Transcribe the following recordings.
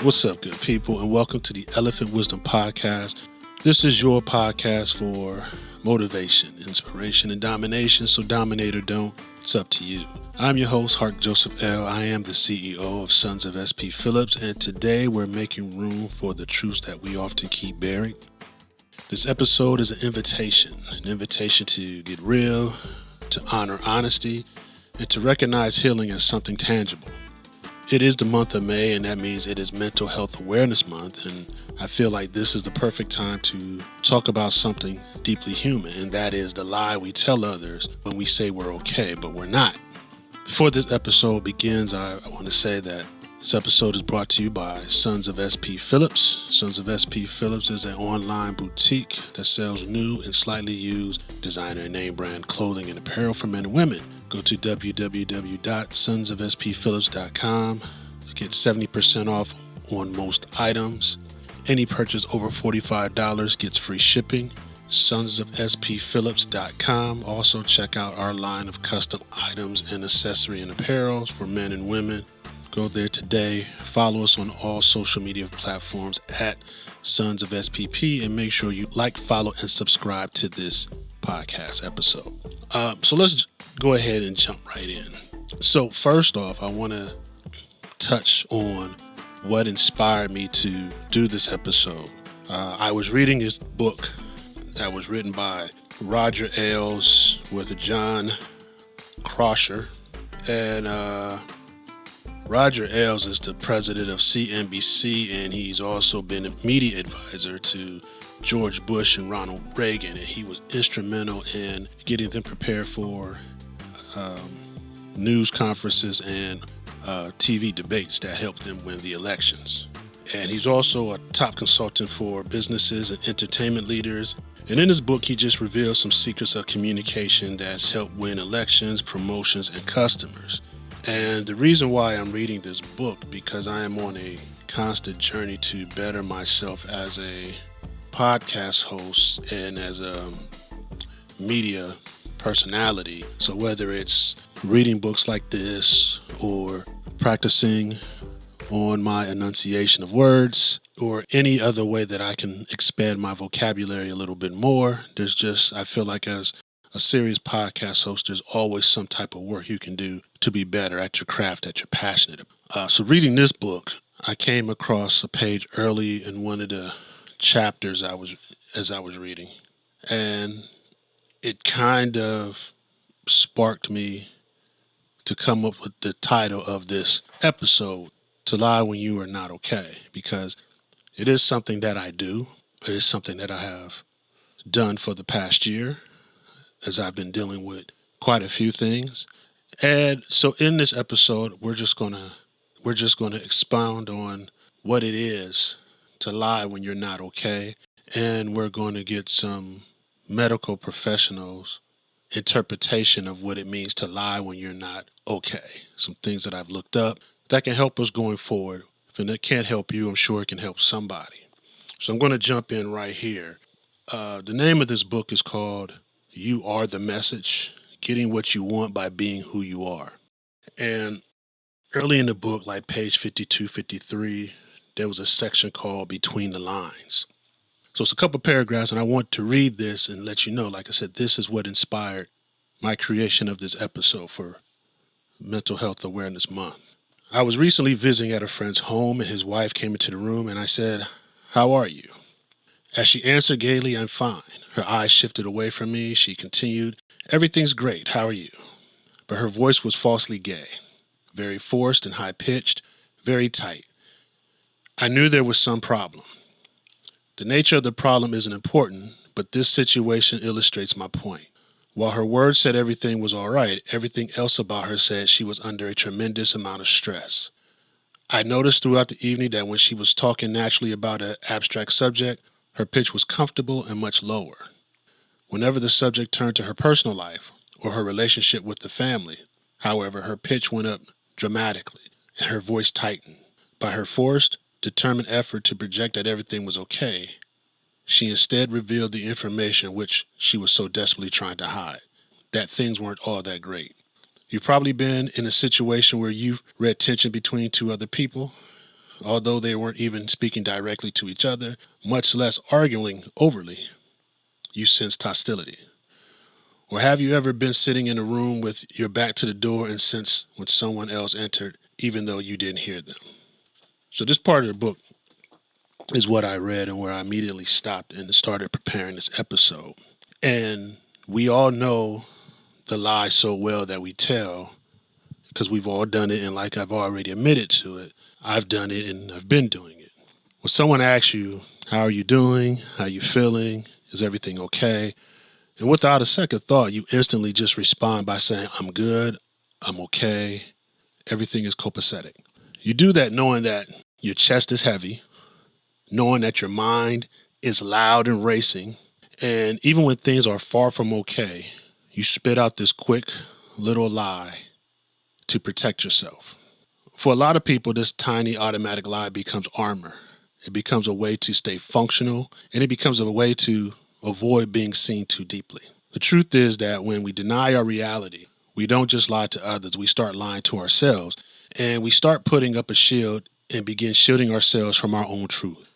What's up, good people, and welcome to the Elephant Wisdom Podcast. This is your podcast for motivation, inspiration, and domination, so dominate or don't, it's up to you. I'm your host, Hark Jos L. I am the CEO of Sons of SP Phillips, and today we're making room for the truths that we often keep buried. This episode is an invitation to get real, to honor honesty, and to recognize healing as something tangible. It is the month of May, and that means it is Mental Health Awareness Month, and I feel like this is the perfect time to talk about something deeply human, and that is the lie we tell others when we say we're okay, but we're not. Before this episode begins, I want to say that this episode is brought to you by Sons of SP Phillips. Sons of SP Phillips is an online boutique that sells new and slightly used designer and name brand clothing and apparel for men and women. Go to www.sonsofspphillips.com to get 70% off on most items. Any purchase over $45 gets free shipping. Sonsofspphillips.com. Also check out our line of custom items and accessory and apparel for men and women. Go there today. Follow us on all social media platforms at Sons of SPP, and make sure you like, follow, and subscribe to this podcast episode. So let's go ahead and jump right in. So first off, I want to touch on what inspired me to do this episode. I was reading this book that was written by Roger Ailes with John Crosher, and Roger Ailes is the president of CNBC, and he's also been a media advisor to George Bush and Ronald Reagan, and he was instrumental in getting them prepared for news conferences and TV debates that helped them win the elections. And he's also a top consultant for businesses and entertainment leaders. And in his book, he just reveals some secrets of communication that's helped win elections, promotions, and customers. And the reason why I'm reading this book, because I am on a constant journey to better myself as a podcast host and as a media personality. So whether it's reading books like this or practicing on my enunciation of words or any other way that I can expand my vocabulary a little bit more, I feel like as a serious podcast host, there's always some type of work you can do to be better at your craft that you're passionate about. So reading this book, I came across a page early in one of the chapters as I was reading, and it kind of sparked me to come up with the title of this episode, To Lie When You Are Not Okay, because it is something that I do. It is something that I have done for the past year, as I've been dealing with quite a few things. And so in this episode, we're just gonna expound on what it is to lie when you're not okay, and we're going to get some medical professionals' interpretation of what it means to lie when you're not okay. Some things that I've looked up that can help us going forward. If it can't help you, I'm sure it can help somebody. So I'm going to jump in right here. The name of this book is called You Are the Message, Getting What You Want by Being Who You Are. And early in the book, like page 52, 53, there was a section called Between the Lines. So it's a couple paragraphs, and I want to read this and let you know, like I said, this is what inspired my creation of this episode for Mental Health Awareness Month. I was recently visiting at a friend's home, and his wife came into the room, and I said, "How are you?" As she answered gaily, "I'm fine." Her eyes shifted away from me. She continued, "Everything's great. How are you?" But her voice was falsely gay, very forced and high-pitched, very tight. I knew there was some problem. The nature of the problem isn't important, but this situation illustrates my point. While her words said everything was all right, everything else about her said she was under a tremendous amount of stress. I noticed throughout the evening that when she was talking naturally about an abstract subject, her pitch was comfortable and much lower. Whenever the subject turned to her personal life or her relationship with the family, however, her pitch went up dramatically and her voice tightened. By her forced, determined effort to project that everything was okay, she instead revealed the information which she was so desperately trying to hide, that things weren't all that great. You've probably been in a situation where you've read tension between two other people. although they weren't even speaking directly to each other, much less arguing overly. You sensed hostility. Or have you ever been sitting in a room with your back to the door and sensed when someone else entered, even though you didn't hear them? So this part of the book is what I read and where I immediately stopped and started preparing this episode. And we all know the lie so well that we tell because we've all done it. And like I've already admitted to it, I've done it and I've been doing it. When someone asks you, how are you doing? How are you feeling? Is everything okay? And without a second thought, you instantly just respond by saying, I'm good, I'm okay, everything is copacetic. You do that knowing that your chest is heavy, knowing that your mind is loud and racing, and even when things are far from okay, you spit out this quick little lie to protect yourself. For a lot of people, this tiny automatic lie becomes armor. It becomes a way to stay functional, and it becomes a way to avoid being seen too deeply. The truth is that when we deny our reality, we don't just lie to others, we start lying to ourselves, and we start putting up a shield and begin shielding ourselves from our own truth.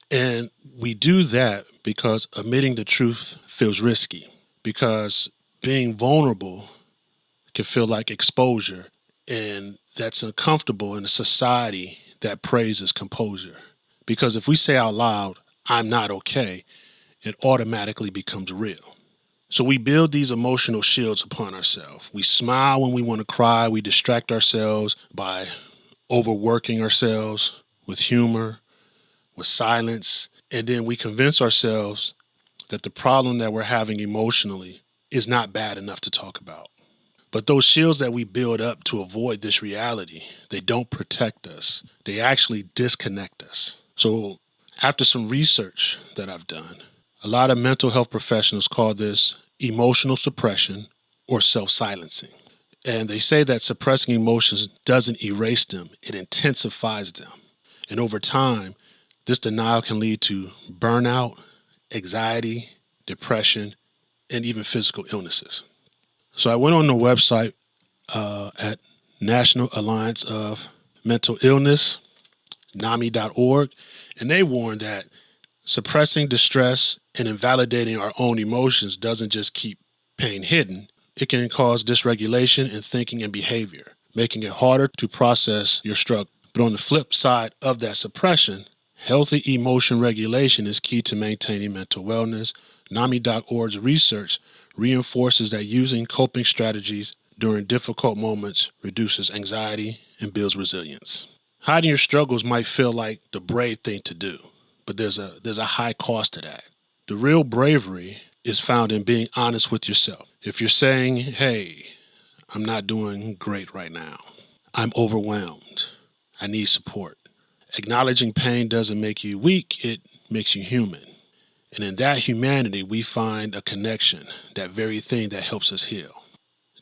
And we do that because admitting the truth feels risky, because being vulnerable can feel like exposure, and that's uncomfortable in a society that praises composure. Because if we say out loud, I'm not okay, it automatically becomes real. So we build these emotional shields upon ourselves. We smile when we want to cry. We distract ourselves by overworking ourselves with humor, with silence. And then we convince ourselves that the problem that we're having emotionally is not bad enough to talk about. But those shields that we build up to avoid this reality, they don't protect us. They actually disconnect us. So after some research that I've done, a lot of mental health professionals call this emotional suppression or self-silencing. And they say that suppressing emotions doesn't erase them, it intensifies them. And over time, this denial can lead to burnout, anxiety, depression, and even physical illnesses. So I went on the website at National Alliance of Mental Illness, NAMI.org, and they warn that suppressing distress and invalidating our own emotions doesn't just keep pain hidden. It can cause dysregulation in thinking and behavior, making it harder to process your struggle. But on the flip side of that suppression, healthy emotion regulation is key to maintaining mental wellness. NAMI.org's research reinforces that using coping strategies during difficult moments reduces anxiety and builds resilience. Hiding your struggles might feel like the brave thing to do, but there's a high cost to that. The real bravery is found in being honest with yourself. If you're saying, hey, I'm not doing great right now, I'm overwhelmed, I need support. Acknowledging pain doesn't make you weak, it makes you human. And in that humanity, we find a connection, that very thing that helps us heal.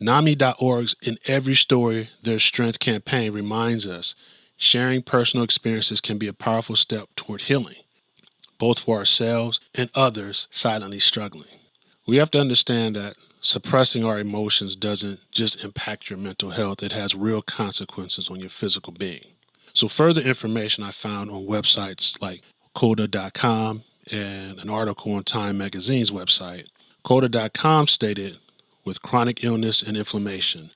NAMI.org's In Every Story, There's Strength campaign reminds us sharing personal experiences can be a powerful step toward healing, both for ourselves and others silently struggling. We have to understand that suppressing our emotions doesn't just impact your mental health, it has real consequences on your physical being. So further information I found on websites like Coda.com and an article on Time Magazine's website. Coda.com stated, with chronic illness and inflammation,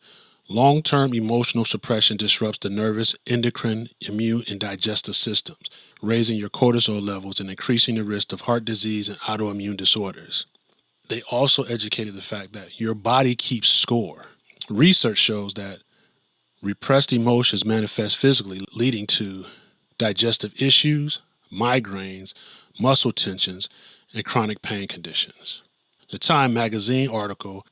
long-term emotional suppression disrupts the nervous, endocrine, immune, and digestive systems, raising your cortisol levels and increasing the risk of heart disease and autoimmune disorders. They also educated the fact that your body keeps score. Research shows that repressed emotions manifest physically, leading to digestive issues, migraines, muscle tensions, and chronic pain conditions. The Time magazine article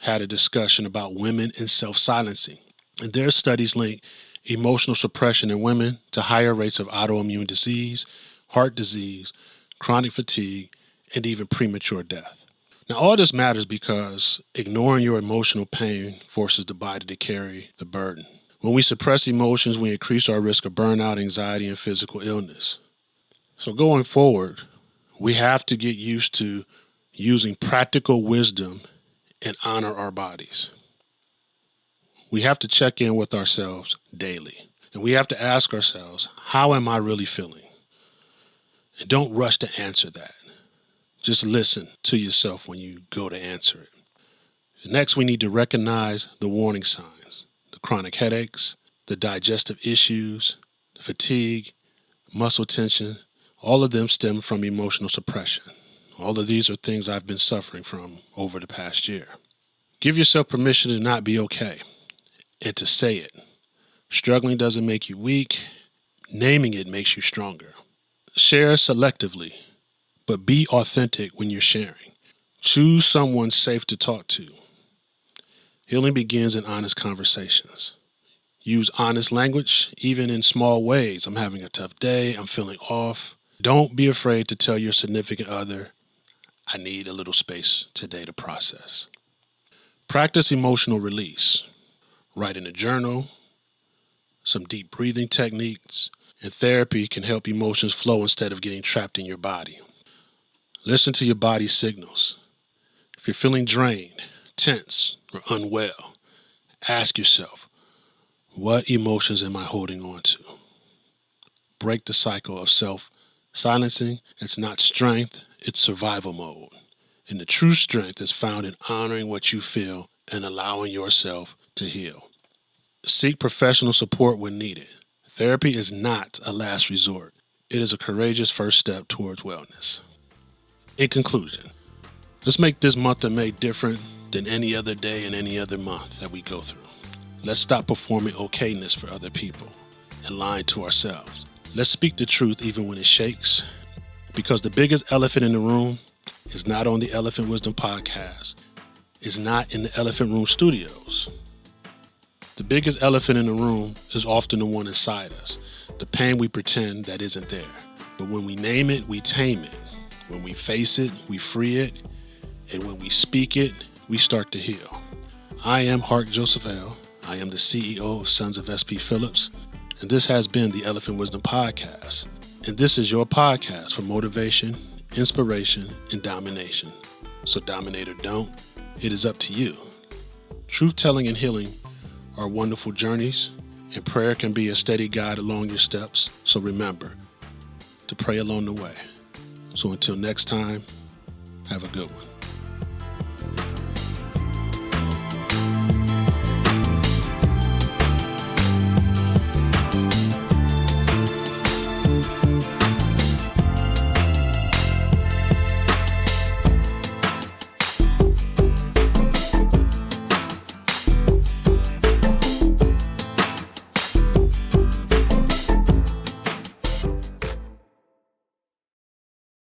had a discussion about women and self-silencing, and their studies link emotional suppression in women to higher rates of autoimmune disease, heart disease, chronic fatigue, and even premature death. Now, all this matters because ignoring your emotional pain forces the body to carry the burden. When we suppress emotions, we increase our risk of burnout, anxiety, and physical illness. So going forward, we have to get used to using practical wisdom and honor our bodies. We have to check in with ourselves daily. And we have to ask ourselves, how am I really feeling? And don't rush to answer that. Just listen to yourself when you go to answer it. And next, we need to recognize the warning signs, the chronic headaches, the digestive issues, the fatigue, muscle tension. All of them stem from emotional suppression. All of these are things I've been suffering from over the past year. Give yourself permission to not be okay and to say it. Struggling doesn't make you weak. Naming it makes you stronger. Share selectively, but be authentic when you're sharing. Choose someone safe to talk to. Healing begins in honest conversations. Use honest language, even in small ways. I'm having a tough day. I'm feeling off. Don't be afraid to tell your significant other, I need a little space today to process. Practice emotional release. Write in a journal. Some deep breathing techniques. And therapy can help emotions flow instead of getting trapped in your body. Listen to your body's signals. If you're feeling drained, tense, or unwell, ask yourself, what emotions am I holding on to? Break the cycle of self-silencing. It's not strength, it's survival mode. And the true strength is found in honoring what you feel and allowing yourself to heal. Seek professional support when needed. Therapy is not a last resort. It is a courageous first step towards wellness. In conclusion, let's make this month of May different than any other day and any other month that we go through. Let's stop performing okayness for other people and lying to ourselves. Let's speak the truth even when it shakes, because the biggest elephant in the room is not on the Elephant Wisdom podcast. It's not in the Elephant Room studios. The biggest elephant in the room is often the one inside us, the pain we pretend that isn't there. But when we name it, we tame it. When we face it, we free it. And when we speak it, we start to heal. I am Hark Jos L. I am the CEO of Sons of SP Phillips. And this has been the Elephant Wisdom Podcast. And this is your podcast for motivation, inspiration, and domination. So dominate or don't, it is up to you. Truth-telling and healing are wonderful journeys, and prayer can be a steady guide along your steps. So remember to pray along the way. So until next time, have a good one.